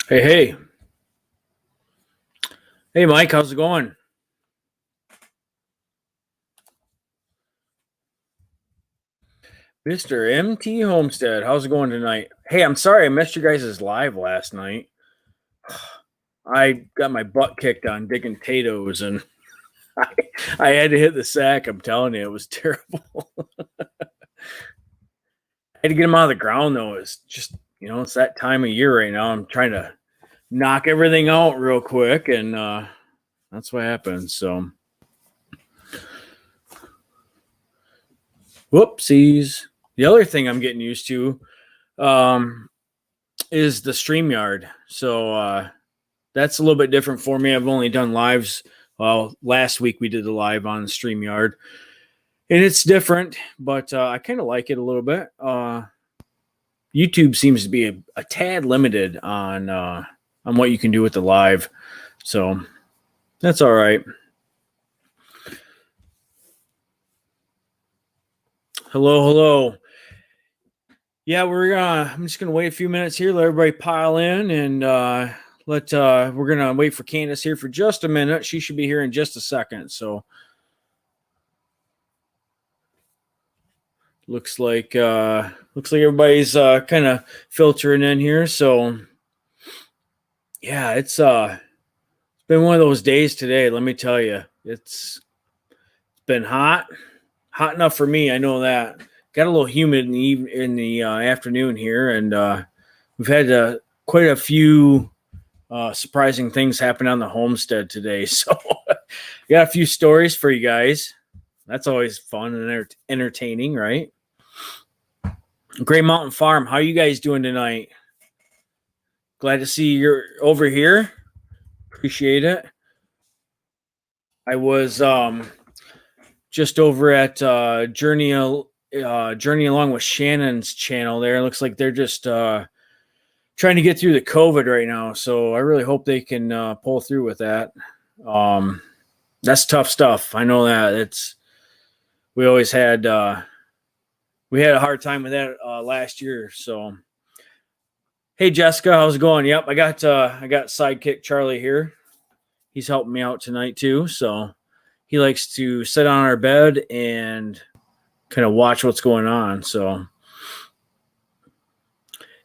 Hey, hey. Hey, Mike, how's it going? Mr. MT Homestead, how's it going tonight? Hey, I'm sorry I missed you guys' live last night. I got my butt kicked on digging potatoes and I, I had to hit the sack. I'm telling you, it was terrible. I had to get them out of the ground, though. It's just, it's that time of year right now. I'm trying to knock everything out real quick, and that's what happened. So, whoopsies. The other thing I'm getting used to um, is the StreamYard. So, that's a little bit different for me. I've only done lives. Well, last week we did the live on StreamYard, and it's different, but I kind of like it a little bit. YouTube seems to be a tad limited on what you can do with the live, so that's all right. Hello, hello. Yeah, I'm just gonna wait a few minutes here, let everybody pile in, and we're gonna wait for Candace here for just a minute. She should be here in just a second. So looks like everybody's kind of filtering in here. So yeah, it's been one of those days today. Let me tell you, it's been hot enough for me. I know that. Got a little humid in the afternoon here, and we've had quite a few surprising things happen on the homestead today. So got a few stories for you guys. That's always fun and entertaining, right? Gray Mountain Farm, how you guys doing tonight? Glad to see you're over here. Appreciate it. I was just over at Journey Along with Shannon's channel there. It looks like they're just trying to get through the COVID right now. So I really hope they can pull through with that. That's tough stuff. I know that we always had we had a hard time with that last year. So, hey Jessica, how's it going? Yep, I got sidekick Charlie here. He's helping me out tonight too. So he likes to sit on our bed and kind of watch what's going on. So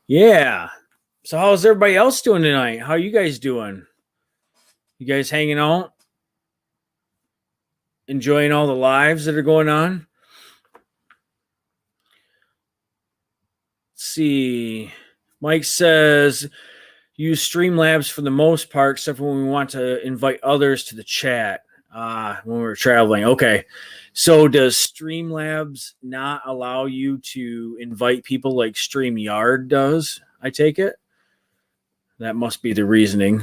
yeah. So how's everybody else doing tonight? How are you guys doing? You guys hanging out? Enjoying all the lives that are going on? Let's see. Mike says use Streamlabs for the most part, except for when we want to invite others to the chat when we're traveling. Okay. So does Streamlabs not allow you to invite people like StreamYard does? I take it? That must be the reasoning.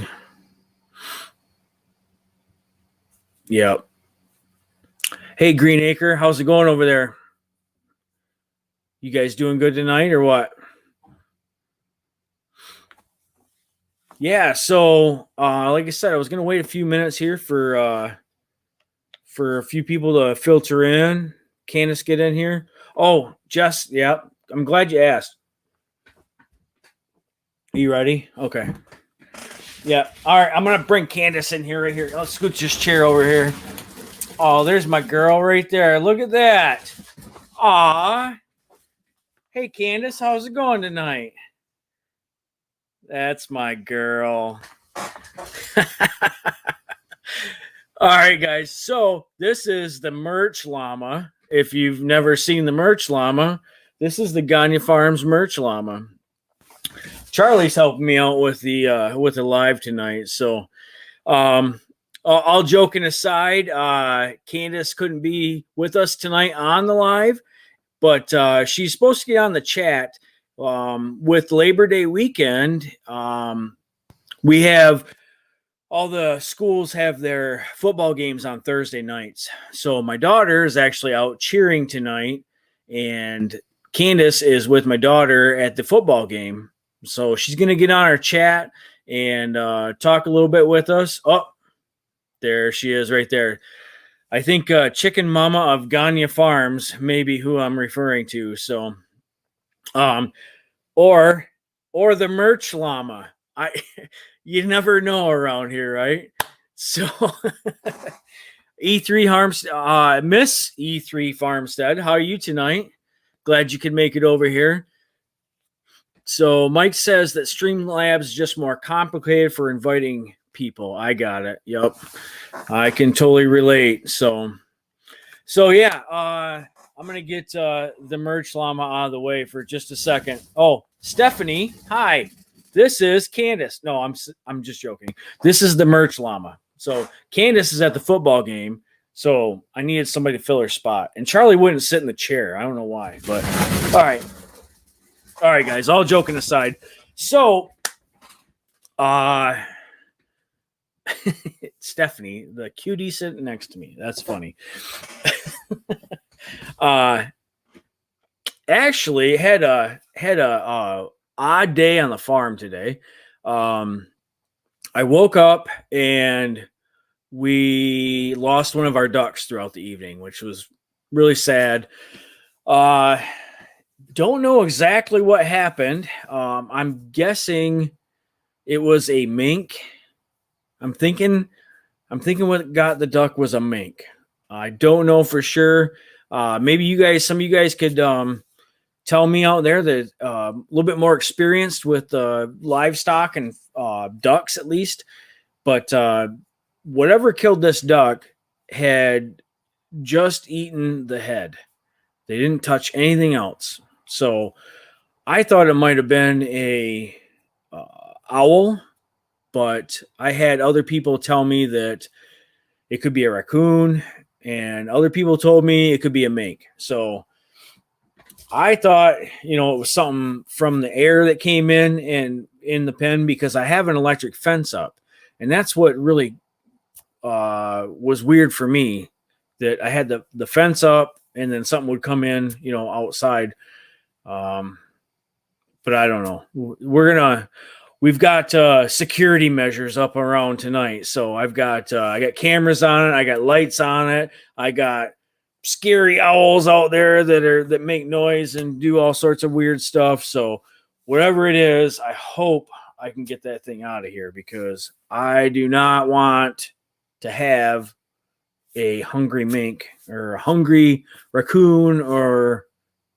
Yep. Hey, Greenacre, how's it going over there? You guys doing good tonight or what? Yeah, so like I said, I was gonna wait a few minutes here for a few people to filter in. Candace, get in here. Oh, Jess, yeah, I'm glad you asked. Are you ready? Okay. Yeah. All right, I'm gonna bring Candace in here right here. Let's scoot this chair over here. Oh, there's my girl right there. Look at that. Aw. Hey, Candace, how's it going tonight? That's my girl. All right, guys. So this is the merch llama. If you've never seen the merch llama, this is the Gagne Farms merch llama. Charlie's helping me out with the live tonight. So, all joking aside, Candace couldn't be with us tonight on the live, but she's supposed to get on the chat. With Labor Day weekend, we have all the schools have their football games on Thursday nights. So my daughter is actually out cheering tonight, and Candace is with my daughter at the football game. So she's going to get on our chat and talk a little bit with us. Oh, there she is right there. I think Chicken Mama of Gagne Farms may be who I'm referring to. So, or the merch llama. You never know around here, right? So E3 Harmstead, Miss E3 Farmstead, how are you tonight? Glad you could make it over here. So Mike says that Streamlabs is just more complicated for inviting people. I got it. Yep. I can totally relate. So yeah, I'm gonna get the merch llama out of the way for just a second. Oh, Stephanie, hi. This is Candace. No, I'm just joking. This is the merch llama. So Candace is at the football game. So I needed somebody to fill her spot, and Charlie wouldn't sit in the chair. I don't know why, but all right, guys. All joking aside, so Stephanie, the cutie sitting next to me. That's funny. Actually had a odd day on the farm today. I woke up and we lost one of our ducks throughout the evening, which was really sad. Don't know exactly what happened. I'm guessing it was a mink. I'm thinking what got the duck was a mink. I don't know for sure. Maybe some of you guys could tell me out there that a little bit more experienced with livestock and ducks at least. But whatever killed this duck had just eaten the head. They didn't touch anything else. So I thought it might have been a owl, but I had other people tell me that it could be a raccoon, and other people told me it could be a mink. So I thought, it was something from the air that came in the pen, because I have an electric fence up. And that's what really was weird for me, that I had the fence up and then something would come in, outside. But I don't know. We've got security measures up around tonight. So I got cameras on it. I got lights on it. I got scary owls out there that make noise and do all sorts of weird stuff. So whatever it is, I hope I can get that thing out of here, because I do not want to have a hungry mink or a hungry raccoon or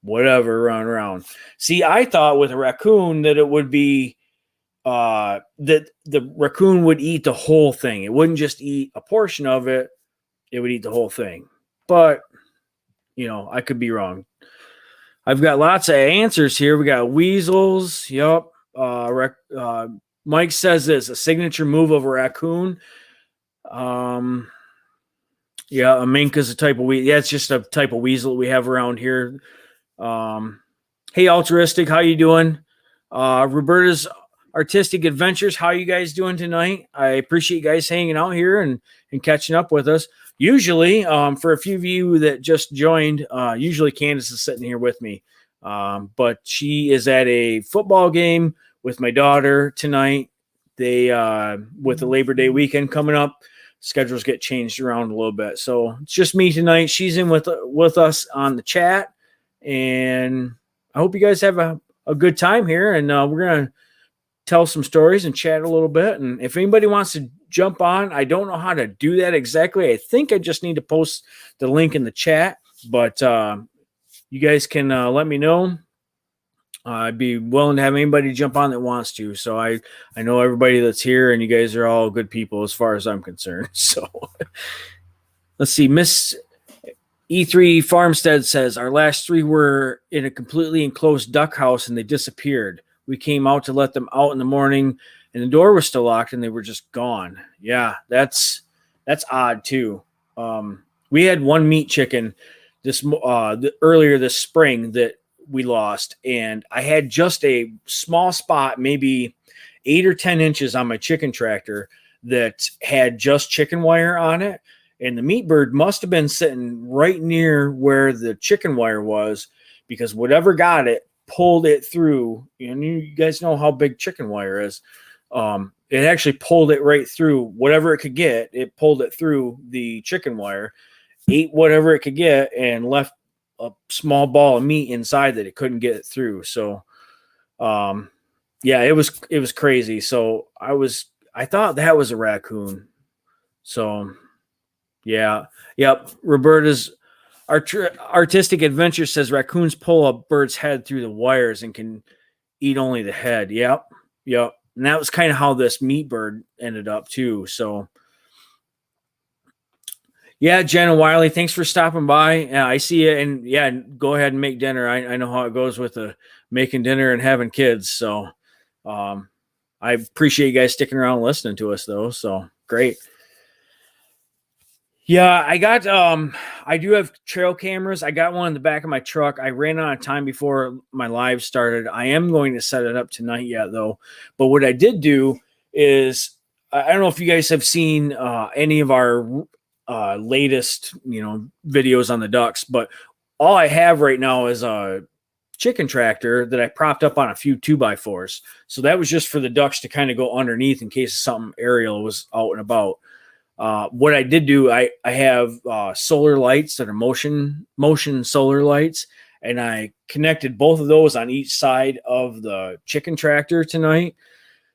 whatever run around. See, I thought with a raccoon that it would be that the raccoon would eat the whole thing. It wouldn't just eat a portion of it. It would eat the whole thing. But, I could be wrong. I've got lots of answers here. We got weasels. Yep. Mike says this, a signature move of a raccoon. Yeah, a mink is a type of weasel. Yeah, it's just a type of weasel we have around here. Hey, Altruistic, how you doing? Roberta's Artistic Adventures, how you guys doing tonight? I appreciate you guys hanging out here and catching up with us. Usually, for a few of you that just joined, usually Candace is sitting here with me. But she is at a football game with my daughter tonight. They, with the Labor Day weekend coming up, schedules get changed around a little bit. So it's just me tonight. She's in with us on the chat. And I hope you guys have a good time here. And we're going to tell some stories and chat a little bit. And if anybody wants to jump on, I don't know how to do that exactly. I think I just need to post the link in the chat. But you guys can let me know. I'd be willing to have anybody jump on that wants to. So I know everybody that's here, and you guys are all good people as far as I'm concerned. So let's see. Miss E3 Farmstead says, our last three were in a completely enclosed duck house and they disappeared. We came out to let them out in the morning and the door was still locked and they were just gone. Yeah, that's odd too. We had one meat chicken earlier this spring that we lost, and I had just a small spot, maybe 8 or 10 inches on my chicken tractor that had just chicken wire on it. And the meat bird must have been sitting right near where the chicken wire was, because whatever got it pulled it through. And you guys know how big chicken wire is. It actually pulled it right through whatever it could get. It pulled it through the chicken wire, ate whatever it could get, and left a small ball of meat inside that it couldn't get it through. So Yeah, it was crazy. So I thought that was a raccoon. So yeah, yep. Roberta's artistic adventure says raccoons pull a bird's head through the wires and can eat only the head. Yep, yep. And that was kind of how this meat bird ended up too. So yeah, Jenna Wiley, thanks for stopping by. I see you, and yeah, go ahead and make dinner. I know how it goes with making dinner and having kids. So um, I appreciate you guys sticking around and listening to us, though. So great. Yeah, I do have trail cameras. I got one in the back of my truck. I ran out of time before my live started. I am going to set it up tonight yet though. But what I did do is I don't know if you guys have seen any of our latest, videos on the ducks, but all I have right now is a chicken tractor that I propped up on a few 2x4s. So that was just for the ducks to kind of go underneath in case something aerial was out and about. What I did do, I have solar lights that are motion solar lights, and I connected both of those on each side of the chicken tractor tonight.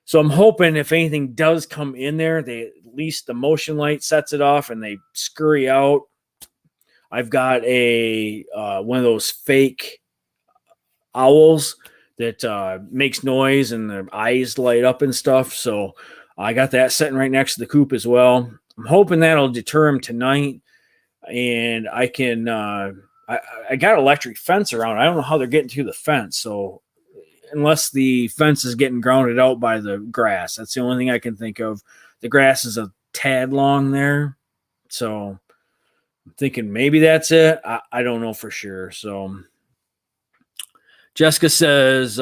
So I'm hoping if anything does come in there, they at least the motion light sets it off and they scurry out. I've got a one of those fake owls that makes noise and their eyes light up and stuff. So I got that sitting right next to the coop as well. I'm hoping that'll deter him tonight, and I can. I got electric fence around. I don't know how they're getting through the fence. So unless the fence is getting grounded out by the grass, that's the only thing I can think of. The grass is a tad long there, so I'm thinking maybe that's it. I don't know for sure. So Jessica says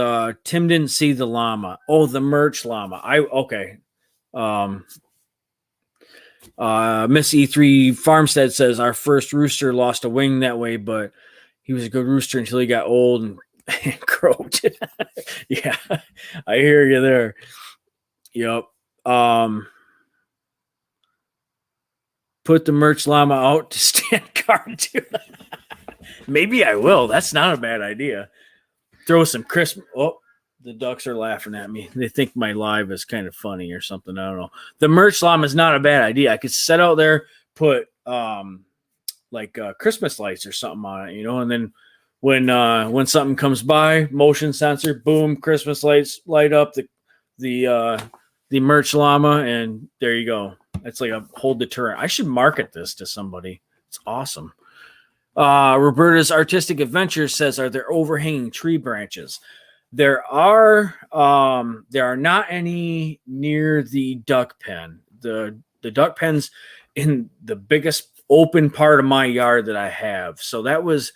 Tim didn't see the llama. Oh, the merch llama. Okay. Miss E3 Farmstead says our first rooster lost a wing that way, but he was a good rooster until he got old and croaked. Yeah, I hear you there. Yep. Put the merch llama out to stand guard too. Maybe I will. That's not a bad idea. Throw some Christmas. Oh, the ducks are laughing at me. They think my live is kind of funny or something. I don't know. The merch llama is not a bad idea. I could set out there, put Christmas lights or something on it, and then when something comes by, motion sensor, boom, Christmas lights light up the merch llama, and there you go. It's like a whole deterrent. I should market this to somebody. It's awesome. Roberta's Artistic Adventure says, are there overhanging tree branches? There are not any near the duck pen. The duck pen's in the biggest open part of my yard that I have. So that was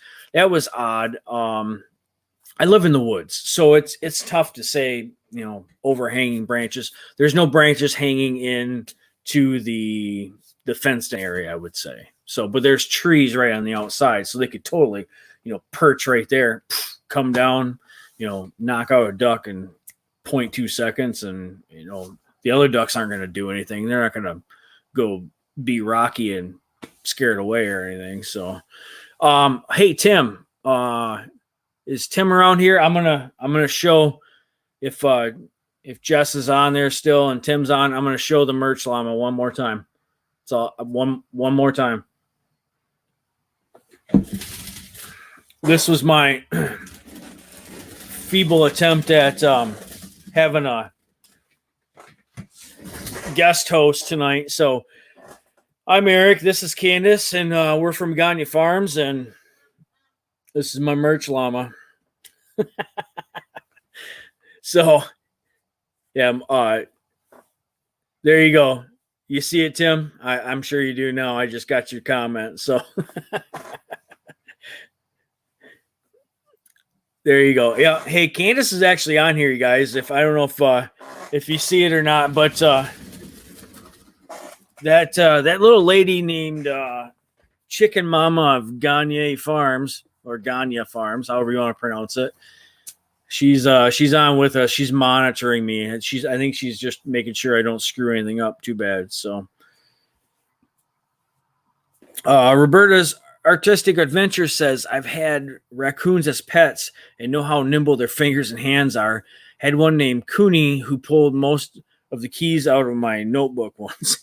odd. I live in the woods, so it's tough to say, overhanging branches. There's no branches hanging in to the fenced area, I would say. So, but there's trees right on the outside, so they could totally, perch right there, come down, knock out a duck in 0.2 seconds. And, the other ducks aren't going to do anything. They're not going to go be rocky and scared away or anything. So, hey, Tim, is Tim around here? I'm going to show if Jess is on there still and Tim's on, I'm going to show the merch llama one more time. So one more time. This was my feeble attempt at having a guest host tonight. So I'm Eric. This is Candace, and we're from Gagne Farms, and this is my merch llama. So, yeah, there you go. You see it, Tim? I'm sure you do now. I just got your comment. So there you go. Yeah. Hey, Candace is actually on here, you guys. I don't know if you see it or not, but that little lady named Chicken Mama of Gagne Farms, or Gagne Farms, however you want to pronounce it. She's on with us. She's monitoring me, and I think she's just making sure I don't screw anything up too bad. So, Roberta's Artistic Adventure says, I've had raccoons as pets and know how nimble their fingers and hands are. had one named Cooney who pulled most of the keys out of my notebook once.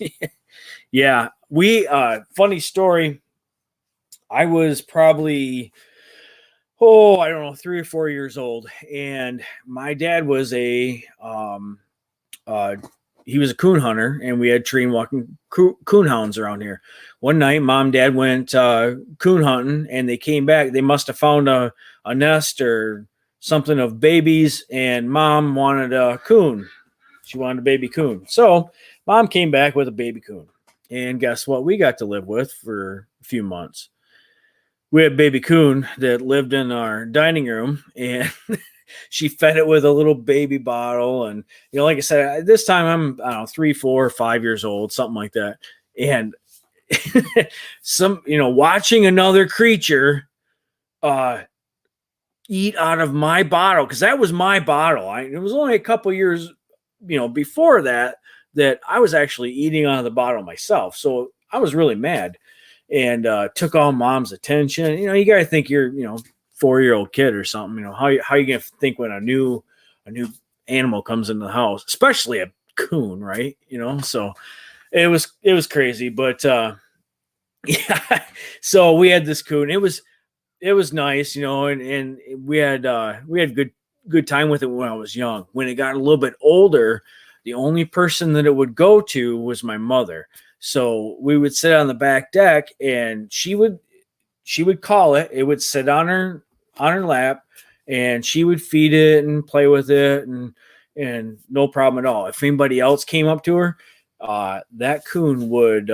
Yeah, funny story. I was probably, I don't know, 3 or 4 years old, and my dad was uh, he was a coon hunter, and we had trained walking coon hounds around here. One night, mom and dad went coon hunting, and they came back. They must have found a nest or something of babies, and mom wanted a coon. She wanted a baby coon. So mom came back with a baby coon. And guess what? We got to live with for a few months. We had baby coon that lived in our dining room, and she fed it with a little baby bottle. And, like I said, this time I'm, I don't know, 3, 4, 5 years old, something like that. And watching another creature eat out of my bottle, because that was my bottle. It was only a couple years, before that I was actually eating out of the bottle myself. So I was really mad, and took all mom's attention. You got to think you're, 4-year-old kid or something. How you gonna think when a new animal comes into the house, especially a coon, right? So it was crazy, but yeah. So we had this coon. It was nice, and we had good time with it when I was young. When it got a little bit older, the only person that it would go to was my mother. So we would sit on the back deck, and she would call it. It would sit on her lap, and she would feed it and play with it, and no problem at all. If anybody else came up to her, that coon would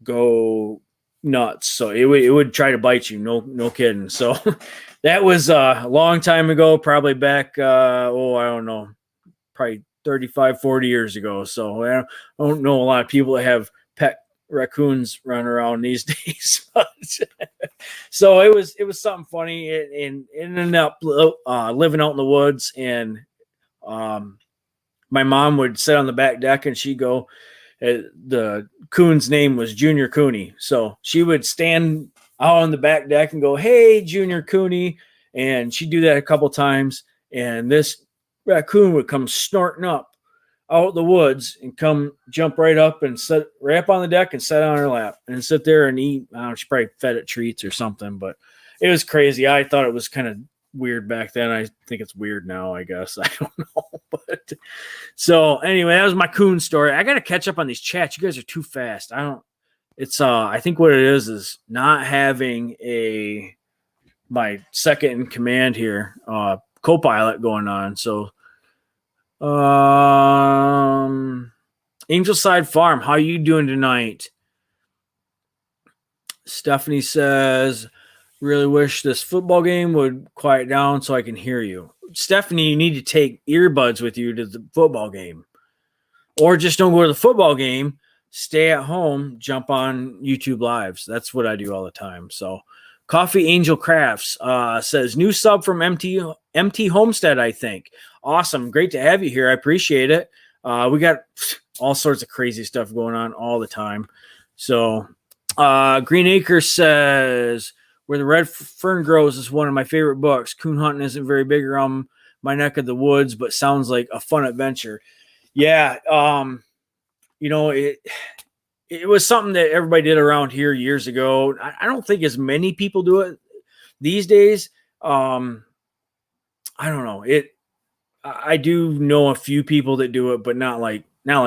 go nuts. So it would try to bite you. No kidding. So that was a long time ago, probably back, I don't know, probably 35, 40 years ago. So I don't know a lot of people that have pet raccoons running around these days. So it was something funny, and ended up living out in the woods. And my mom would sit on the back deck, and she'd go, the coon's name was Junior Cooney. So she would stand out on the back deck and go, "Hey, Junior Cooney." And she'd do that a couple times. And this raccoon would come snorting up out the woods and come jump right up and sit right up on the deck and sit on her lap and sit there and eat. I don't know, she probably fed it treats or something, but it was crazy. I thought it was kind of weird back then. I think it's weird now, I guess. I don't know. But so anyway, that was my coon story. I got to catch up on these chats. You guys are too fast. I think what it is not having my second in command here, co-pilot going on. So, Angelside Farm, how you doing tonight? Stephanie says, really wish this football game would quiet down so I can hear you. Stephanie, you need to take earbuds with you to the football game. Or just don't go to the football game. Stay at home, jump on YouTube Lives. That's what I do all the time. So, Coffee Angel Crafts says, new sub from MT Homestead, I think. Awesome. Great to have you here. I appreciate it. We got all sorts of crazy stuff going on all the time. So, Green Acre says, Where the Red Fern Grows is one of my favorite books. Coon hunting isn't very big around my neck of the woods, but sounds like a fun adventure. Yeah, it was something that everybody did around here years ago. I don't think as many people do it these days. I don't know. I do know a few people that do it, but not like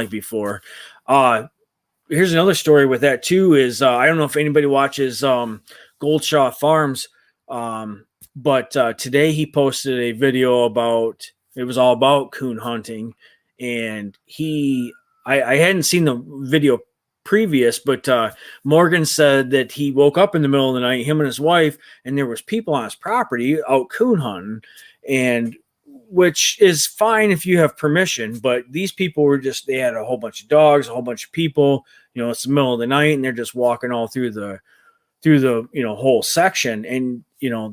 before. Here's another story with that too. Is I don't know if anybody watches Goldshaw Farms, but today he posted a video about, it was all about coon hunting, and I hadn't seen the video previous, but Morgan said that he woke up in the middle of the night, him and his wife, and there was people on his property out coon hunting, and which is fine if you have permission, but these people were they had a whole bunch of dogs, a whole bunch of people, it's the middle of the night, and they're just walking all through the whole section, and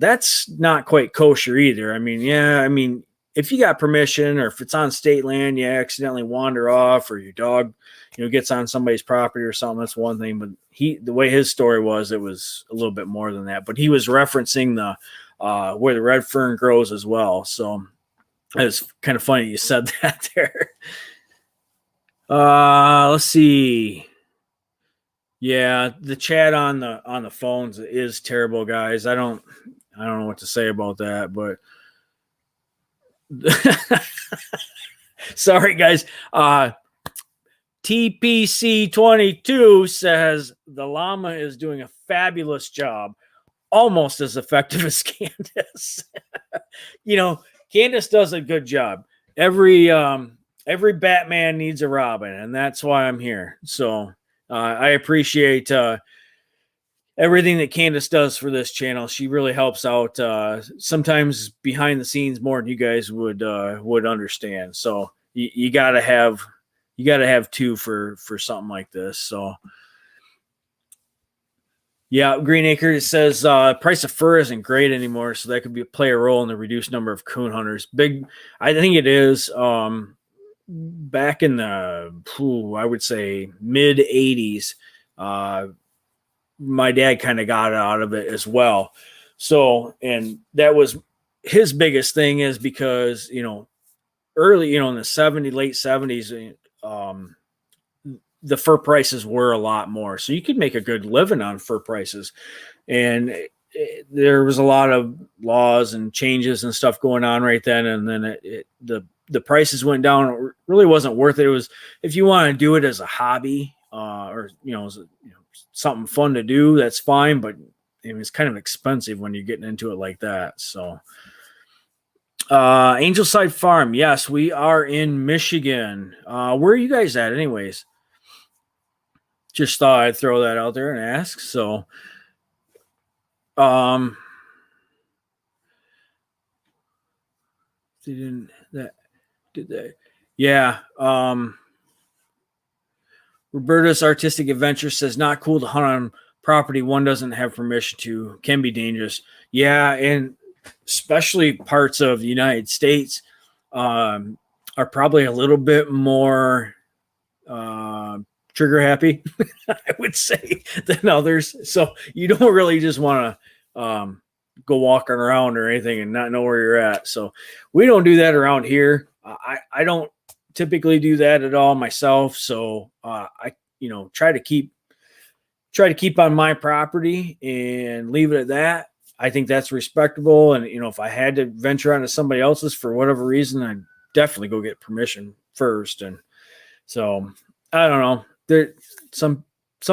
that's not quite kosher either. I mean, if you got permission, or if it's on state land, you accidentally wander off, or your dog, gets on somebody's property or something, that's one thing. But the way his story was, it was a little bit more than that. But he was referencing the where the red fern grows as well. So It's kind of funny you said that there. Let's see. Yeah, the chat on the phones is terrible, guys. I don't know what to say about that, but sorry, guys. TPC22 says the llama is doing a fabulous job, almost as effective as Candace. Candace does a good job. Every Batman needs a Robin, and that's why I'm here. So I appreciate everything that Candace does for this channel. She really helps out. Sometimes behind the scenes more than you guys would understand. So you gotta have two for something like this. So yeah, Greenacre says price of fur isn't great anymore, so that could play a role in the reduced number of coon hunters. I think it is. Back in the I would say mid '80s, my dad kind of got out of it as well. So, and that was his biggest thing, is because early in the late '70s, the fur prices were a lot more, so you could make a good living on fur prices. And there was a lot of laws and changes and stuff going on right then, and then the prices went down. It really wasn't worth it. It was, if you want to do it as a hobby, or something fun to do, that's fine, but it's kind of expensive when you're getting into it like that. So Angelside Farm, yes, we are in Michigan. Where are you guys at anyways? Just thought I'd throw that out there and ask. So did they? Yeah. Roberta's Artistic Adventure says, not cool to hunt on property one doesn't have permission to. Can be dangerous. Yeah, and especially parts of the United States are probably a little bit more trigger happy, I would say, than others. So you don't really just want to go walking around or anything and not know where you're at. So we don't do that around here. I don't typically do that at all myself. So I try to keep on my property and leave it at that. I think that's respectable. And if I had to venture onto somebody else's for whatever reason, I'd definitely go get permission first. And so I don't know. Some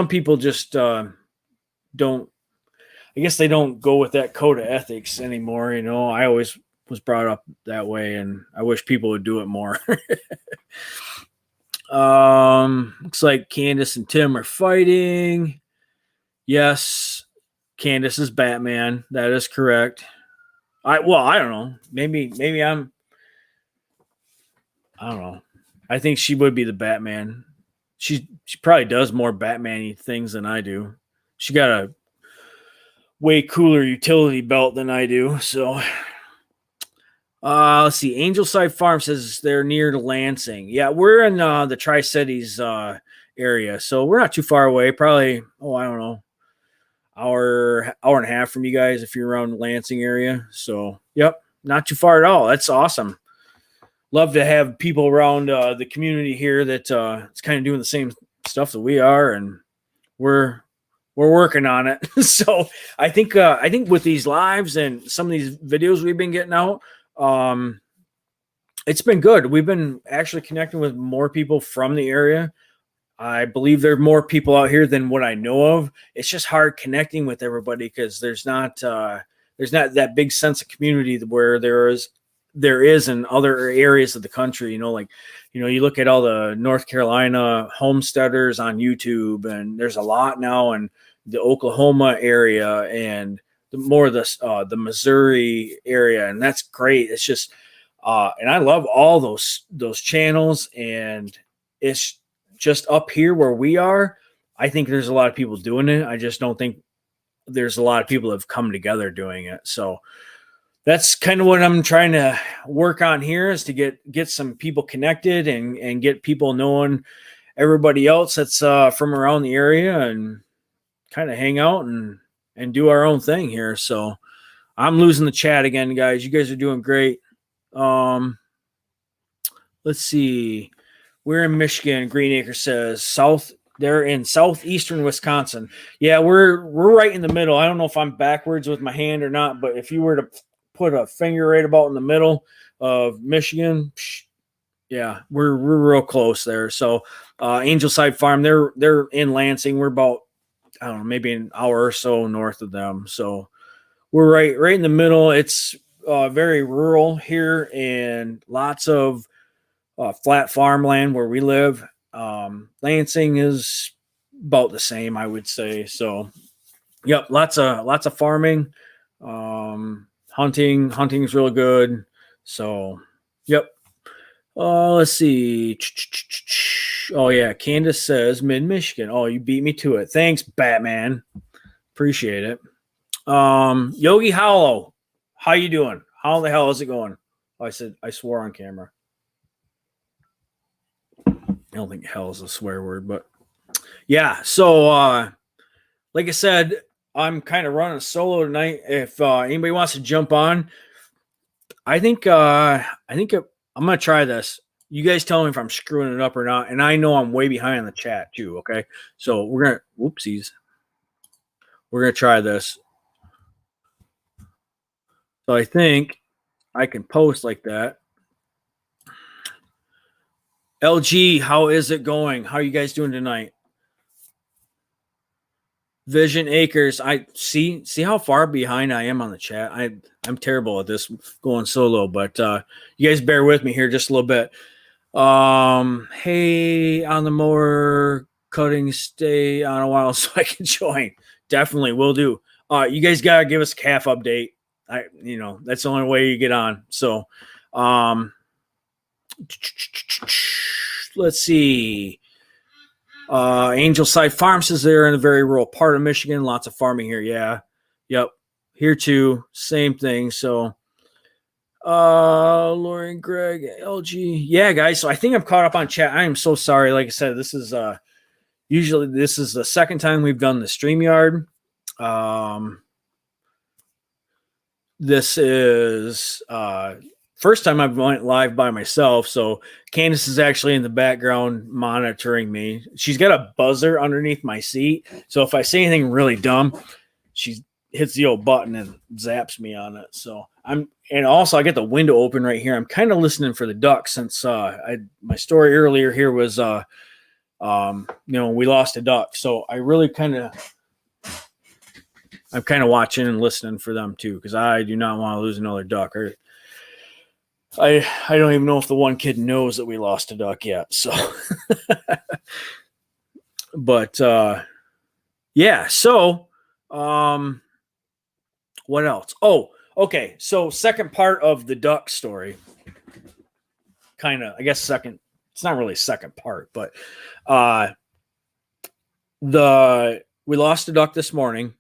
people just don't. I guess they don't go with that code of ethics anymore. I always was brought up that way, and I wish people would do it more. Looks like Candace and Tim are fighting. Yes, Candace is Batman. That is correct. I don't know. Maybe I don't know. I think she would be the Batman. She probably does more Batman-y things than I do. She got a way cooler utility belt than I do. So let's see. Angelside Farm says they're near to Lansing. Yeah, we're in the Tri-Cities area, so we're not too far away. Probably, I don't know, hour and a half from you guys if you're around Lansing area. So, yep, not too far at all. That's awesome. Love to have people around the community here that it's kind of doing the same stuff that we are, and we're working on it. So I think with these lives and some of these videos we've been getting out, it's been good. We've been actually connecting with more people from the area. I believe there are more people out here than what I know of. It's just hard connecting with everybody because there's not that big sense of community where there is in other areas of the country. You look at all the North Carolina homesteaders on YouTube, and there's a lot now in the Oklahoma area and the Missouri area, and that's great. It's just and I love all those channels, and it's just up here where we are. I think there's a lot of people doing it. I just don't think there's a lot of people that have come together doing it. So that's kind of what I'm trying to work on here, is to get some people connected and get people knowing everybody else that's from around the area, and kind of hang out and do our own thing here. So I'm losing the chat again, guys. You guys are doing great. let's see. We're in Michigan. Greenacre says south. They're in southeastern Wisconsin. Yeah, we're right in the middle. I don't know if I'm backwards with my hand or not, but if you were to put a finger right about in the middle of Michigan, yeah, we're real close there. So Angelside Farm, they're in Lansing. We're about, I don't know, maybe an hour or so north of them. So we're right in the middle. It's very rural here and lots of flat farmland where we live. Lansing is about the same, I would say. So, yep, lots of farming, hunting's real good. So, yep. Let's see. Oh yeah, Candace says Mid Michigan. Oh, you beat me to it. Thanks, Batman. Appreciate it. Yogi Hollow, how you doing? How the hell is it going? Oh, I swore on camera. I don't think hell is a swear word, but yeah. So, like I said, I'm kind of running solo tonight. If anybody wants to jump on, I think I'm gonna try this. You guys tell me if I'm screwing it up or not, and I know I'm way behind on the chat too. Okay, so we're gonna whoopsies. We're gonna try this. So I think I can post like that. LG, how is it going? How are you guys doing tonight? Vision Acres. I see how far behind I am on the chat. I'm terrible at this going solo, but you guys bear with me here just a little bit. Hey, on the mower cutting, stay on a while so I can join. Definitely will do. You guys gotta give us a calf update. That's the only way you get on. So let's see. Angelside Farms is there in a very rural part of Michigan. Lots of farming here. Yeah. Yep. Here too. Same thing. So, Lauren, Greg, LG. Yeah, guys. So I think I'm caught up on chat. I am so sorry. Like I said, this is usually this is the second time we've done the StreamYard. This is first time I've went live by myself. So Candace is actually in the background monitoring me. She's got a buzzer underneath my seat. So if I say anything really dumb, she hits the old button and zaps me on it. So and also I get the window open right here. I'm kind of listening for the ducks since my story earlier here was we lost a duck. So I really I'm kind of watching and listening for them too, because I do not want to lose another duck. I don't even know if the one kid knows that we lost a duck yet. So, but yeah. So, what else? Oh, okay. So, second part of the duck story. Kind of, I guess second. It's not really second part, but we lost a duck this morning.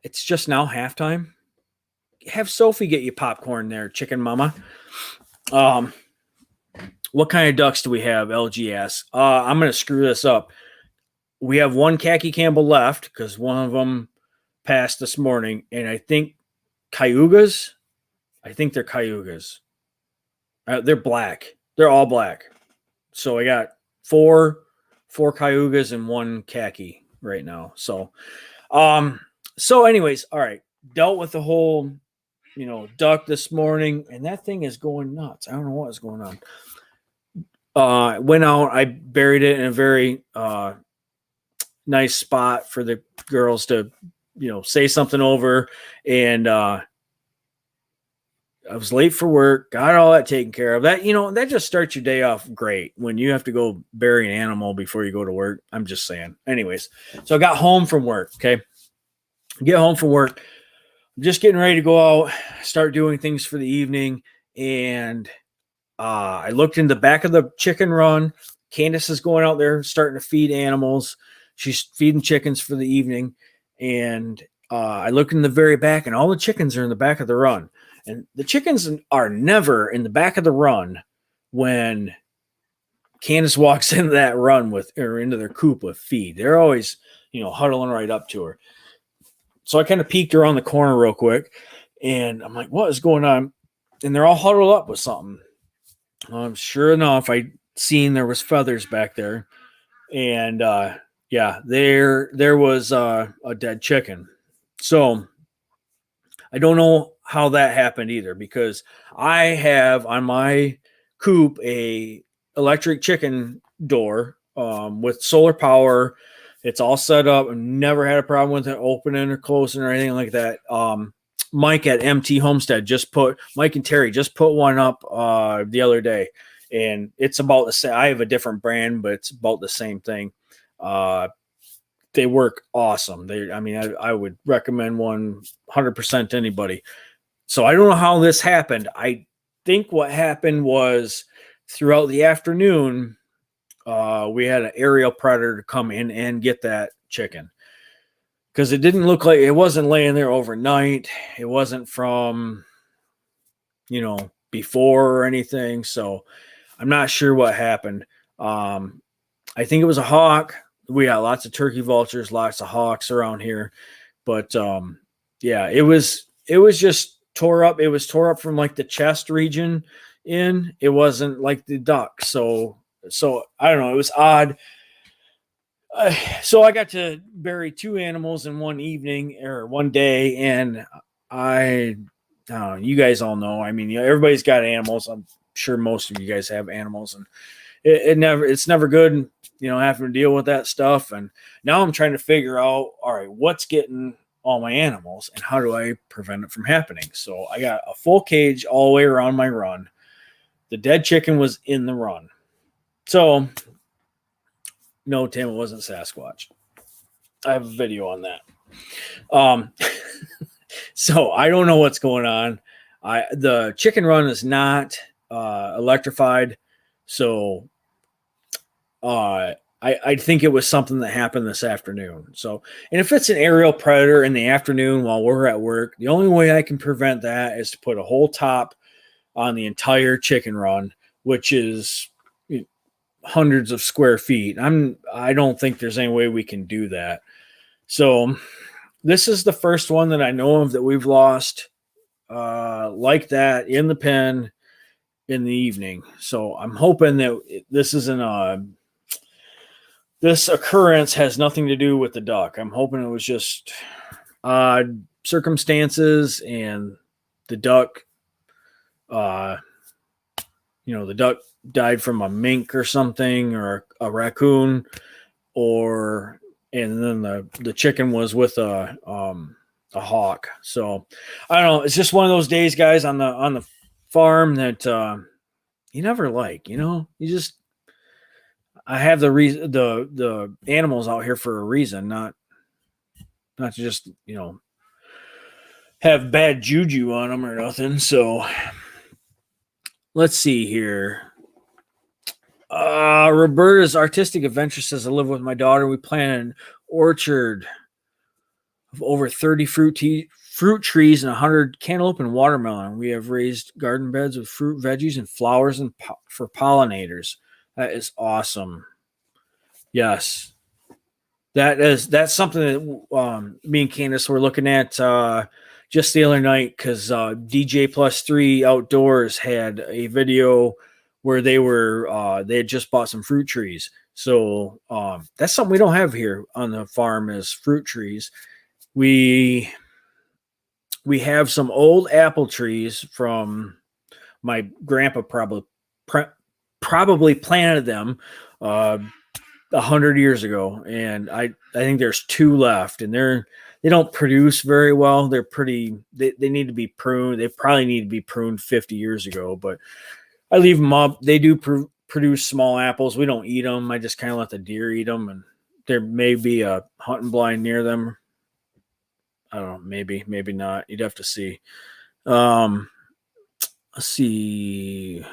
It's just now halftime. Have Sophie get you popcorn there, chicken mama. What kind of ducks do we have? LG asks. I'm going to screw this up. We have one Khaki Campbell left because one of them passed this morning, and I think Cayugas. I think they're Cayugas. They're black. They're all black. So I got four Cayugas and one Khaki right now. So, anyways, all right. Dealt with the whole, duck this morning, and that thing is going nuts. I don't know what is going on. Went out. I buried it in a very nice spot for the girls to, say something over. And I was late for work. Got all that taken care of. That that just starts your day off great when you have to go bury an animal before you go to work. I'm just saying. Anyways, so I got home from work. Okay. Get home from work. I'm just getting ready to go out, start doing things for the evening. And I looked in the back of the chicken run. Candace is going out there starting to feed animals. She's feeding chickens for the evening. And I look in the very back, and all the chickens are in the back of the run. And the chickens are never in the back of the run when Candace walks into that run or into their coop with feed. They're always, huddling right up to her. So I kind of peeked around the corner real quick, and I'm like, what is going on? And they're all huddled up with something. Sure enough, I seen there was feathers back there, and yeah, there was a dead chicken. So I don't know how that happened either, because I have on my coop a electric chicken door with solar power. It's all set up. I've never had a problem with it opening or closing or anything like that. Mike at MT Homestead Mike and Terry just put one up the other day, and it's about the same. I have a different brand, but it's about the same thing. Uh, they work awesome. I mean, I would recommend 100% to anybody. So I don't know how this happened. I think what happened was throughout the afternoon, we had an aerial predator come in and get that chicken, because it didn't look like it wasn't laying there overnight. It wasn't from, before or anything. So I'm not sure what happened. I think it was a hawk. We got lots of turkey vultures, lots of hawks around here, but yeah, it was just tore up. It was tore up from like the chest region in. It wasn't like the duck. So I don't know. It was odd. So I got to bury two animals in one evening or one day, and I don't know, you guys all know. I mean, everybody's got animals. I'm sure most of you guys have animals, and it's never good, having to deal with that stuff. And now I'm trying to figure out, all right, what's getting all my animals and how do I prevent it from happening? So I got a full cage all the way around my run. The dead chicken was in the run. So no, Tim, it wasn't Sasquatch. I have a video on that. So I don't know what's going on. The chicken run is not electrified. So I think it was something that happened this afternoon. So, and if it's an aerial predator in the afternoon while we're at work, the only way I can prevent that is to put a whole top on the entire chicken run, which is hundreds of square feet. I don't think there's any way we can do that. So this is the first one that I know of that we've lost like that in the pen in the evening. So I'm hoping that this occurrence has nothing to do with the duck. I'm hoping it was just odd circumstances, and the duck, the duck died from a mink or something, or a raccoon, and then the chicken was with a hawk. So I don't know. It's just one of those days, guys, on the farm that you never like. I have the animals out here for a reason, not to just have bad juju on them or nothing. So let's see here. Roberta's Artistic Adventure says, I live with my daughter. We plant an orchard of over 30 fruit trees and 100 cantaloupe and watermelon. We have raised garden beds with fruit, veggies, and flowers for pollinators. That is awesome. Yes. That's something that me and Candace were looking at just the other night, because DJ Plus 3 Outdoors had a video where they had just bought some fruit trees. So that's something we don't have here on the farm, is fruit trees. We have some old apple trees from my grandpa, probably planted them 100 years ago, and I think there's two left, and they don't produce very well. They're they need to be pruned. They probably need to be pruned 50 years ago, but I leave them up. They do produce small apples. We don't eat them. I just kind of let the deer eat them, and there may be a hunting blind near them. I don't know. Maybe not. You'd have to see. Let's see.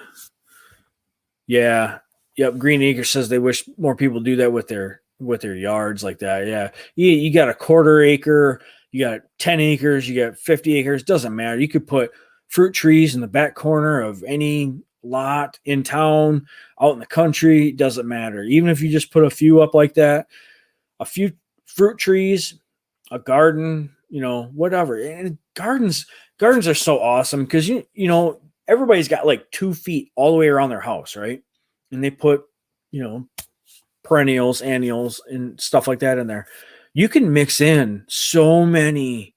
Yeah. Yep. Green Acre says they wish more people do that with their yards like that. Yeah. You got a quarter acre, you got 10 acres, you got 50 acres. Doesn't matter. You could put fruit trees in the back corner of any lot in town, out in the country. Doesn't matter. Even if you just put a few up like that, a few fruit trees, a garden, whatever. And gardens are so awesome, because everybody's got like 2 feet all the way around their house, right? And they put, perennials, annuals, and stuff like that in there. You can mix in so many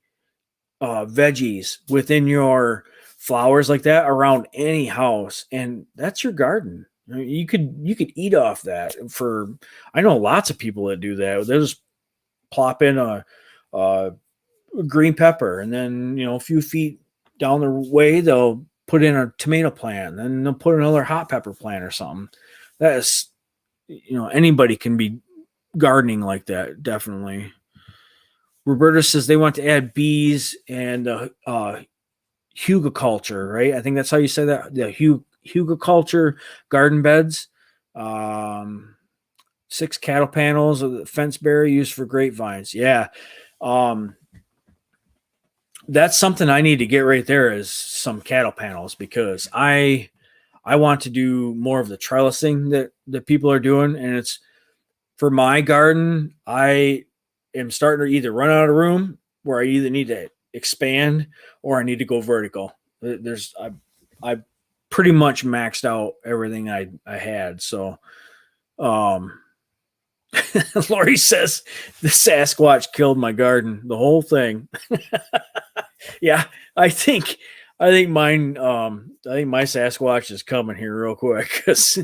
veggies within your flowers like that around any house, and that's your garden. You could eat off that for. I know lots of people that do that. They'll just plop in a green pepper, and then a few feet down the way they'll put in a tomato plant, and they'll put another hot pepper plant or something. That is, anybody can be gardening like that, definitely. Roberta says they want to add bees and hugiculture, right? I think that's how you say that. The hugiculture garden beds. 6 cattle panels of the fence berry used for grapevines. Yeah. That's something I need to get right there, is some cattle panels, because I want to do more of the trellising that people are doing. And it's for my garden. I am starting to either run out of room where I either need to expand or I need to go vertical. I pretty much maxed out everything I had. So, Lori says the Sasquatch killed my garden, the whole thing. Yeah, I think mine. I think my Sasquatch is coming here real quick, because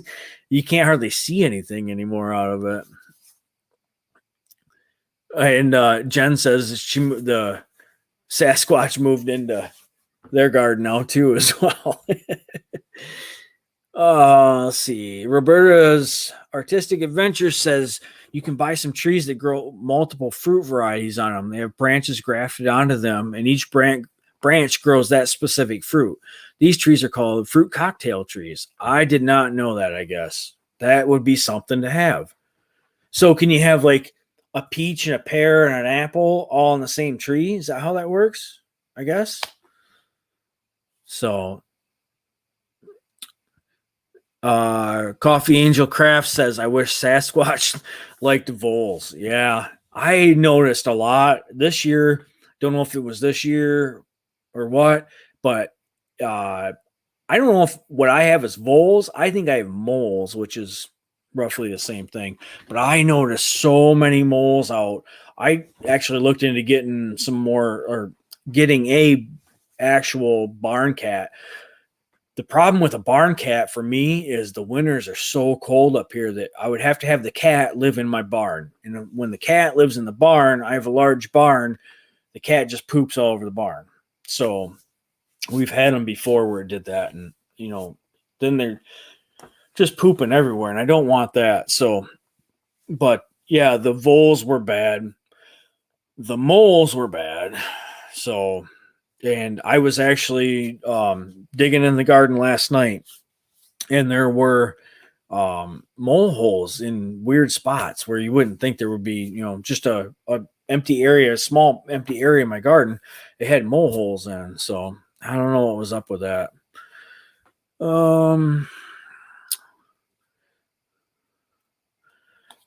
you can't hardly see anything anymore out of it. And Jen says the Sasquatch moved into their garden now too as well. Let's see. Roberta's Artistic Adventure says you can buy some trees that grow multiple fruit varieties on them. They have branches grafted onto them, and each branch grows that specific fruit. These trees are called fruit cocktail trees. I did not know that. I guess that would be something to have. So can you have like a peach and a pear and an apple all on the same tree? Is that how that works? I guess. So Coffee Angel Craft says, I wish Sasquatch liked voles. Yeah, I noticed a lot this year. Don't know if it was this year or what, but I don't know if what I have is voles. I think I have moles, which is roughly the same thing. But I noticed so many moles out. I actually looked into getting some more, or getting a actual barn cat. The problem with a barn cat for me is the winters are so cold up here that I would have to have the cat live in my barn. And when the cat lives in the barn, I have a large barn, the cat just poops all over the barn. So we've had them before where it did that. And, then they're just pooping everywhere. And I don't want that. So, but yeah, the voles were bad. The moles were bad. So, and I was actually digging in the garden last night, and there were mole holes in weird spots where you wouldn't think there would be, just a empty area, a small empty area in my garden. It had mole holes in. So I don't know what was up with that.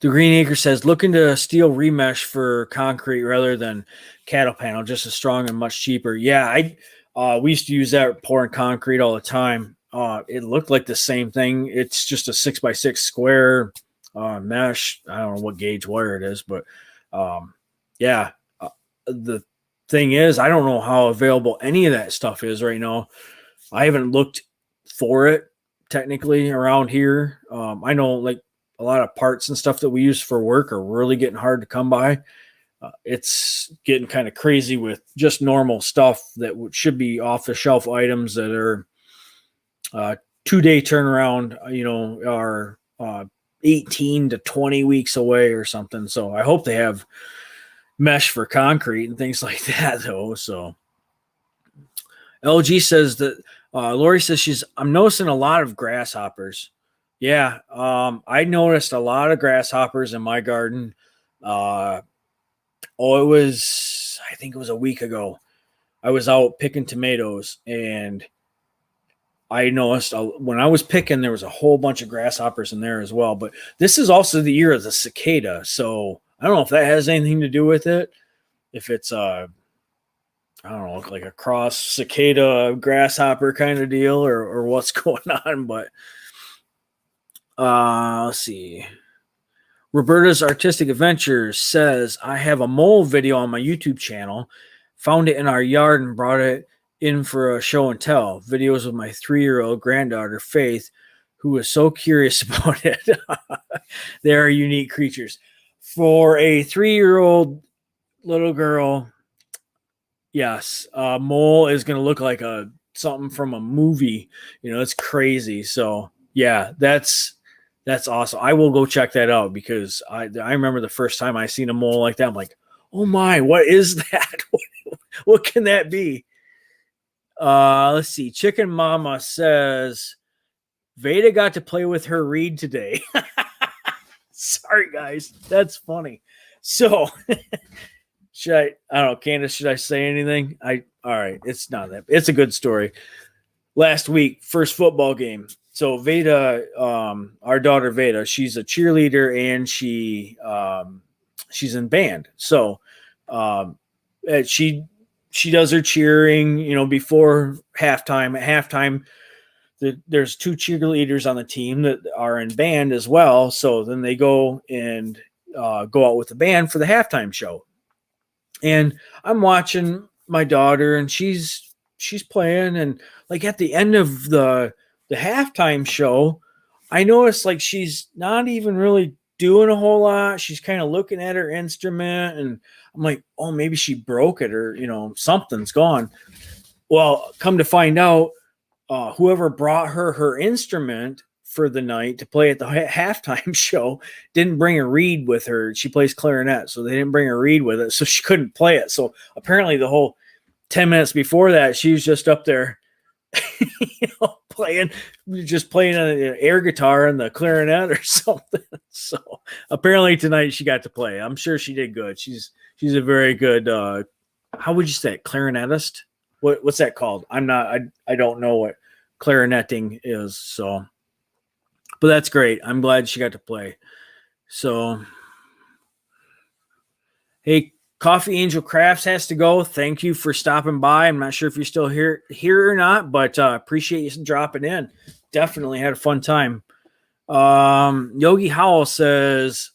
The Green Acre says, looking to steel remesh for concrete rather than cattle panel, just as strong and much cheaper. Yeah, we used to use that pouring concrete all the time. It looked like the same thing. It's just a 6x6 square mesh. I don't know what gauge wire it is, but yeah. The thing is, I don't know how available any of that stuff is right now. I haven't looked for it technically around here. I know like a lot of parts and stuff that we use for work are really getting hard to come by. It's getting kind of crazy with just normal stuff that should be off the shelf items that are 2-day turnaround, are 18 to 20 weeks away or something. So I hope they have mesh for concrete and things like that though. So LG says that Lori says I'm noticing a lot of grasshoppers. Yeah, I noticed a lot of grasshoppers in my garden. I think it was a week ago. I was out picking tomatoes, and I noticed when I was picking, there was a whole bunch of grasshoppers in there as well. But this is also the year of the cicada, so I don't know if that has anything to do with it. If it's I don't know, like a cross cicada grasshopper kind of deal or what's going on. But let's see. Roberta's Artistic Adventures says, I have a mole video on my YouTube channel. Found it in our yard and brought it in for a show and tell. Videos of my 3-year-old granddaughter, Faith, who was so curious about it. They are unique creatures. For a 3-year-old little girl, yes, a mole is going to look like something from a movie. It's crazy. So, yeah, that's awesome. I will go check that out because I remember the first time I seen a mole like that. I'm like, oh my, what is that? What can that be? Let's see. Chicken Mama says Veda got to play with her reed today. Sorry, guys. That's funny. So I don't know, Candace, should I say anything? All right. It's not that. It's a good story. Last week, first football game. So Veda, our daughter Veda, she's a cheerleader and she's in band. So she does her cheering, before halftime. At halftime, there's 2 cheerleaders on the team that are in band as well. So then they go and go out with the band for the halftime show. And I'm watching my daughter, and she's playing, and like at the end of the halftime show, I noticed like she's not even really doing a whole lot. She's kind of looking at her instrument, and I'm like, oh, maybe she broke it, or something's gone. Well, come to find out, whoever brought her instrument for the night to play at the halftime show didn't bring a reed with her. She plays clarinet, so they didn't bring a reed with it, so she couldn't play it. So apparently the whole 10 minutes before that, she was just up there playing an air guitar and the clarinet or something. So apparently tonight she got to play. I'm sure she did good. She's a very good how would you say it? Clarinetist? What's that called? I don't know what clarinetting is. So, but that's great. I'm glad she got to play. So, hey, Coffee Angel Crafts has to go. Thank you for stopping by. I'm not sure if you're still here or not, but appreciate you dropping in. Definitely had a fun time. Yogi Howell says,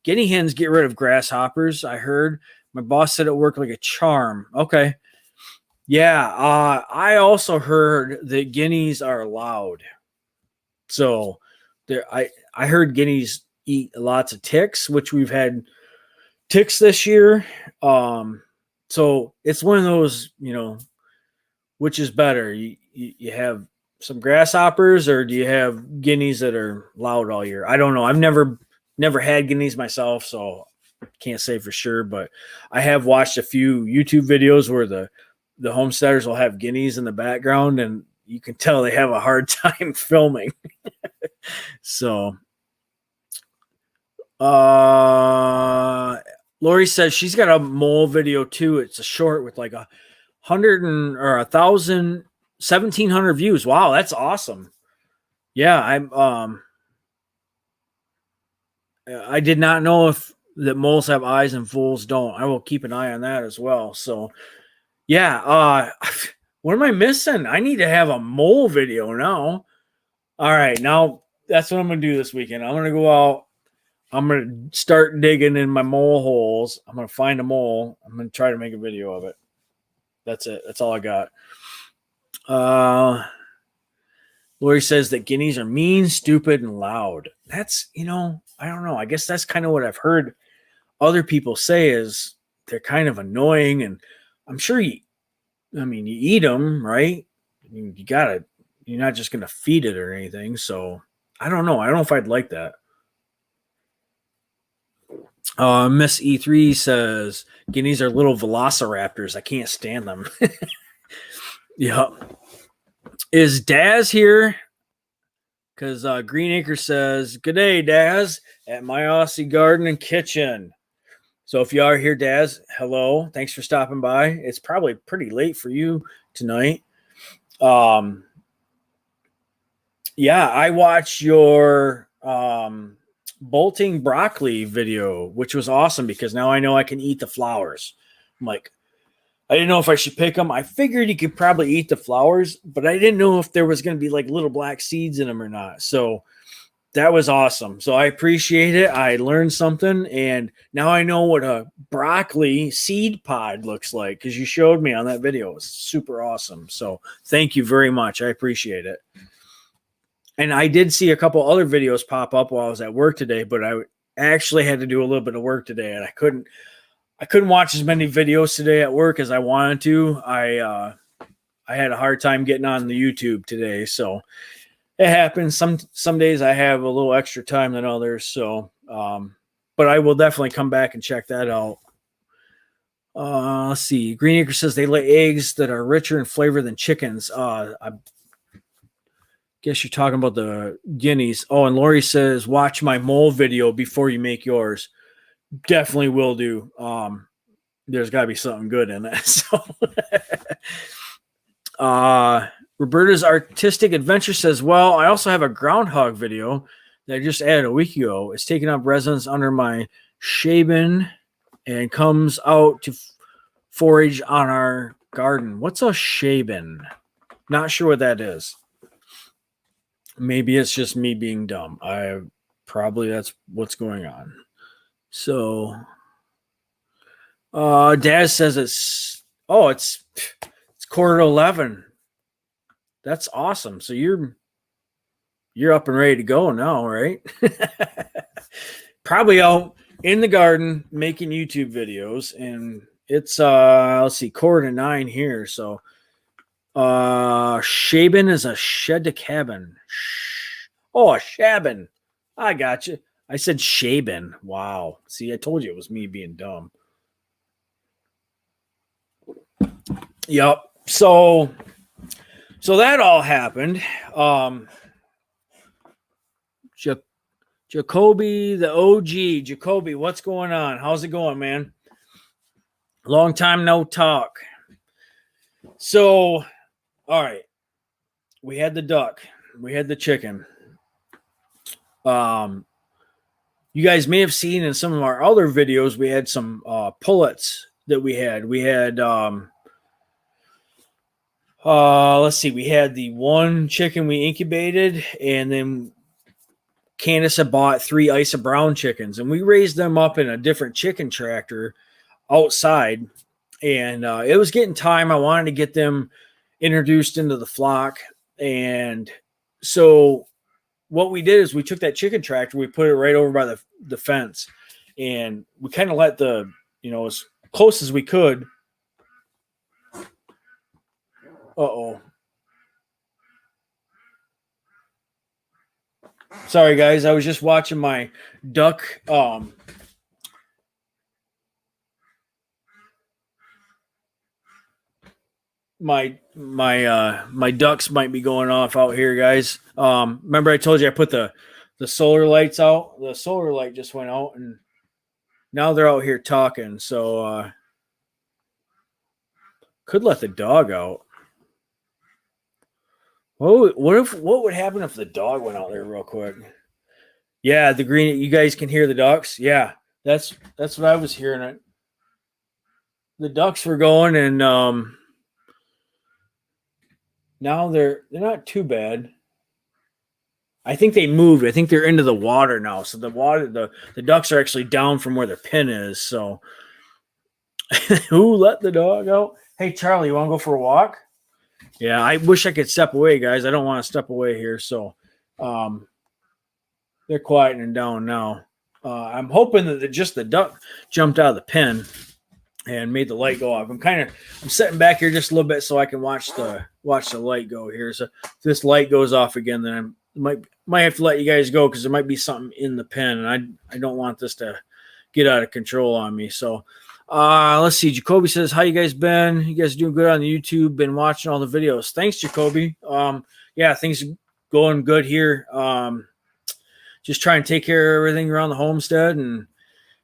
guinea hens get rid of grasshoppers. I heard my boss said it worked like a charm. Okay. Yeah. I also heard that guineas are loud. So I heard guineas eat lots of ticks, which we've had ticks this year. So it's one of those, which is better? You have some grasshoppers, or do you have guineas that are loud all year? I don't know. I've never had guineas myself, so can't say for sure, but I have watched a few YouTube videos where the homesteaders will have guineas in the background, and you can tell they have a hard time filming. So, Lori says she's got a mole video too. It's a short with like 1,700 views. Wow, that's awesome. Yeah, I did not know that moles have eyes and fools don't. I will keep an eye on that as well. So, yeah, what am I missing? I need to have a mole video now. All right, now that's what I'm going to do this weekend. I'm going to go out. I'm going to start digging in my mole holes. I'm going to find a mole. I'm going to try to make a video of it. That's it. That's all I got. Lori says that guineas are mean, stupid, and loud. That's, I don't know. I guess that's kind of what I've heard other people say is they're kind of annoying. And I'm sure you eat them, right? I mean, you're not just going to feed it or anything. So I don't know. I don't know if I'd like that. Miss E3 says guineas are little velociraptors. I can't stand them. Yep. Is Daz here? Because Green Acre says, good day, Daz, at my Aussie Garden and Kitchen. So if you are here, Daz, hello. Thanks for stopping by. It's probably pretty late for you tonight. Yeah, I watched your bolting broccoli video, which was awesome because now I know I can eat the flowers. I'm like, I didn't know if I should pick them. I figured you could probably eat the flowers, but I didn't know if there was going to be like little black seeds in them or not. So that was awesome. So I appreciate it. I learned something, and now I know what a broccoli seed pod looks like because you showed me on that video. It was super awesome. So thank you very much. I appreciate it. And I did see a couple other videos pop up while I was at work today, but I actually had to do a little bit of work today, and I couldn't watch as many videos today at work as I wanted to. I had a hard time getting on the YouTube today, so it happens. Some days I have a little extra time than others, so but I will definitely come back and check that out. Let's see. Green Acre says they lay eggs that are richer in flavor than chickens. I guess you're talking about the guineas. Oh, and Lori says watch my mole video before you make yours. Definitely will do. There's got to be something good in that. So, Roberta's Artistic Adventure says, well, I also have a groundhog video that I just added a week ago. It's taking up residence under my Shaben and comes out to forage on our garden. What's a Shaben? Not sure what that is. Maybe it's just me being dumb. Probably that's what's going on. So, Daz says it's 11:15. That's awesome. So you're up and ready to go now, right? Probably out in the garden making YouTube videos, and it's let's see, 8:45 here. So Shaben is a shed to cabin. Oh, a Shaben. I got you. I said Shaben. Wow. See, I told you it was me being dumb. Yep. So that all happened. Jacoby, the OG. Jacoby, what's going on? How's it going, man? Long time no talk. So, all right. We had the duck. We had the chicken. You guys may have seen in some of our other videos, we had some pullets that we had. We had let's see, we had the one chicken we incubated, and then Candace had bought 3 Isa Brown chickens, and we raised them up in a different chicken tractor outside. And it was getting time. I wanted to get them introduced into the flock. And so what we did is we took that chicken tractor, we put it right over by the fence, and we kind of let as close as we could. Uh-oh. Sorry, guys. I was just watching my duck. My ducks might be going off out here, guys. Remember I told you I put the solar lights out? The solar light just went out, and now they're out here talking. So could let the dog out. What would happen if the dog went out there real quick? Yeah, the green. You guys can hear the ducks. Yeah, that's what I was hearing. The ducks were going, and now they're not too bad. I think they moved. I think they're into the water now. So the ducks are actually down from where their pen is. So who let the dog out? Hey, Charlie, you want to go for a walk? Yeah, I wish I could step away, guys. I don't want to step away here. So they're quieting down now. I'm hoping that just the duck jumped out of the pen and made the light go off. I'm sitting back here just a little bit so I can watch the light go here. So if this light goes off again, then I might have to let you guys go because there might be something in the pen, and I don't want this to get out of control on me. So let's see. Jacoby says, how you guys been? You guys doing good on the YouTube? Been watching all the videos. Thanks, Jacoby. Yeah, things are going good here. Just trying to take care of everything around the homestead and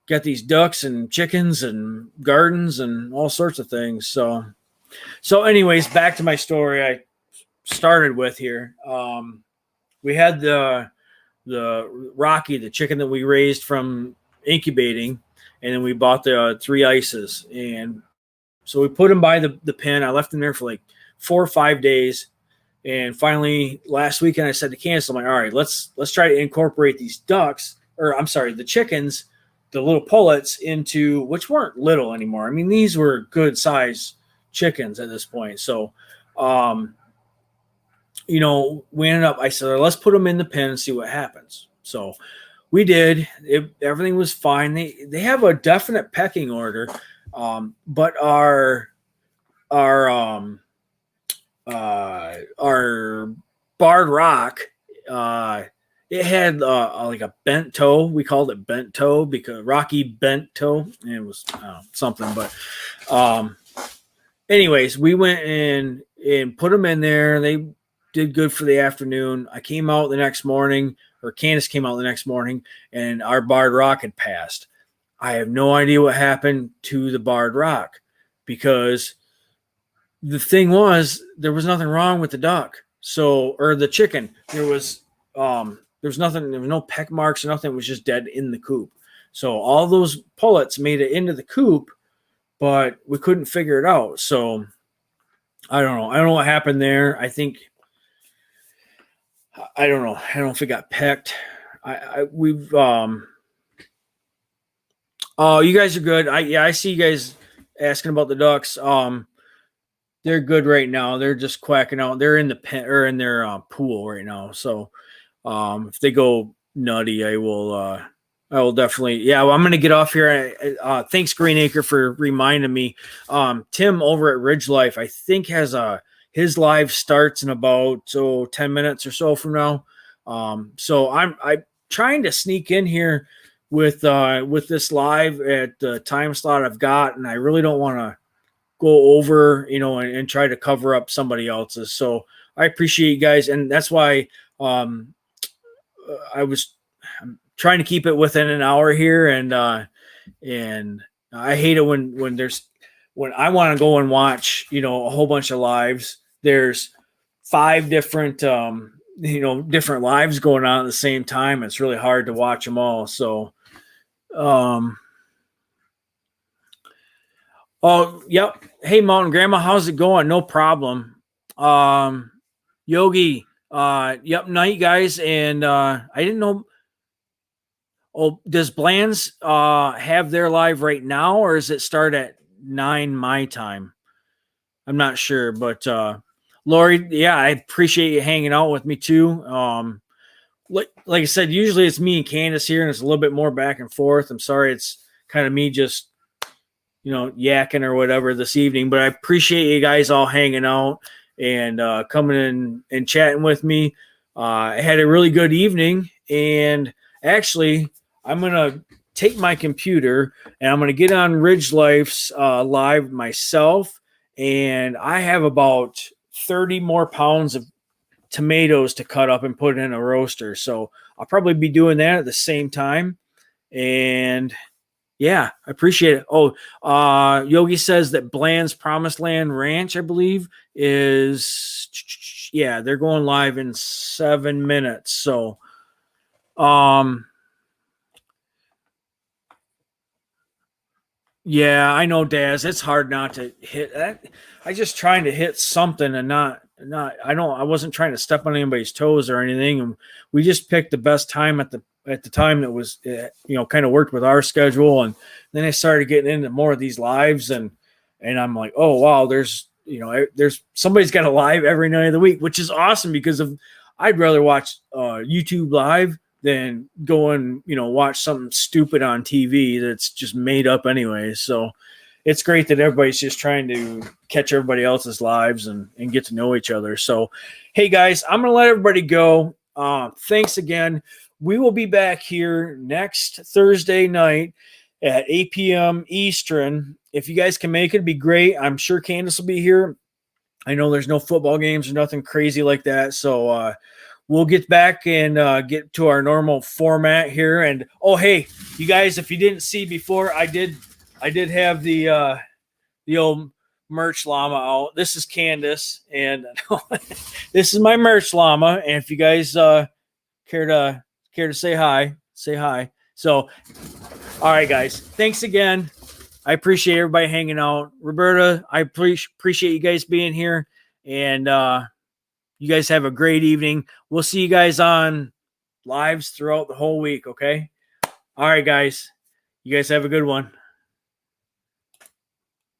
got these ducks and chickens and gardens and all sorts of things. So anyways, back to my story I started with here. We had the Rocky, the chicken that we raised from incubating, and then we bought the 3 Isas. And So we put them by the pen. I left them there for like 4 or 5 days. And finally, last weekend, I said to Candace, I'm like, all right, let's try to incorporate these ducks, or I'm sorry, the chickens, the little pullets into, which weren't little anymore. I mean, these were good size chickens at this point. So, we ended up, I said, let's put them in the pen and see what happens. So we did. Everything was fine. They have a definite pecking order, but our barred rock, it had like a bent toe. We called it bent toe because Rocky bent toe. And it was something, but anyways, we went and put them in there. They did good for the afternoon. I came out the next morning, or Candace came out the next morning, and our barred rock had passed. I have no idea what happened to the barred rock, because the thing was, there was nothing wrong with the duck. So, or the chicken. There was nothing, there was no peck marks or nothing. It was just dead in the coop. So all those pullets made it into the coop, but we couldn't figure it out. So I don't know. I don't know what happened there. I don't know. I don't know if it got pecked. We've you guys are good. I see you guys asking about the ducks. They're good right now. They're just quacking out. They're in the pen or in their pool right now. So if they go nutty, I will definitely. Yeah, well, I'm going to get off here. Thanks, Greenacre, for reminding me. Tim over at Ridge Life, I think, has his live starts in about 10 minutes or so from now. So I'm trying to sneak in here with this live at the time slot I've got, and I really don't want to go over, and try to cover up somebody else's. So I appreciate you guys, and that's why I'm trying to keep it within an hour here, and I hate it when I want to go and watch, a whole bunch of lives. There's 5 different different lives going on at the same time. It's really hard to watch them all. So oh, yep. Hey, Mountain Grandma, how's it going? No problem. Yogi, yep, night, guys. And I didn't know. Oh, does Bland's have their live right now, or does it start at 9 my time? I'm not sure, but Lori, yeah, I appreciate you hanging out with me too. Like I said, usually it's me and Candace here, and it's a little bit more back and forth. I'm sorry, it's kind of me just yakking or whatever this evening, but I appreciate you guys all hanging out and coming in and chatting with me. I had a really good evening, and actually I'm going to take my computer and I'm going to get on Ridge Life's live myself, and I have about 30 more pounds of tomatoes to cut up and put in a roaster. So I'll probably be doing that at the same time. And yeah, I appreciate it. Oh, Yogi says that Bland's Promised Land Ranch, I believe, is, yeah, they're going live in 7 minutes. So, yeah, I know, Daz. It's hard not to hit that. I just trying to hit something and not. I wasn't trying to step on anybody's toes or anything. And we just picked the best time at the time that was, kind of worked with our schedule. And then I started getting into more of these lives, and I'm like, oh wow, there's somebody's got a live every night of the week, which is awesome, because I'd rather watch YouTube live than go and watch something stupid on TV that's just made up anyway. So it's great that everybody's just trying to catch everybody else's lives and get to know each other. So, hey guys, I'm going to let everybody go. Thanks again. We will be back here next Thursday night at 8 p.m. Eastern. If you guys can make it, it'd be great. I'm sure Candace will be here. I know there's no football games or nothing crazy like that. So, we'll get back and get to our normal format here. And, oh, hey, you guys, if you didn't see before, I did have the old merch llama out. This is Candace, and this is my merch llama. And if you guys care to say hi, say hi. So, all right, guys, thanks again. I appreciate everybody hanging out. Roberta, I appreciate you guys being here. And you guys have a great evening. We'll see you guys on lives throughout the whole week, okay? All right, guys. You guys have a good one.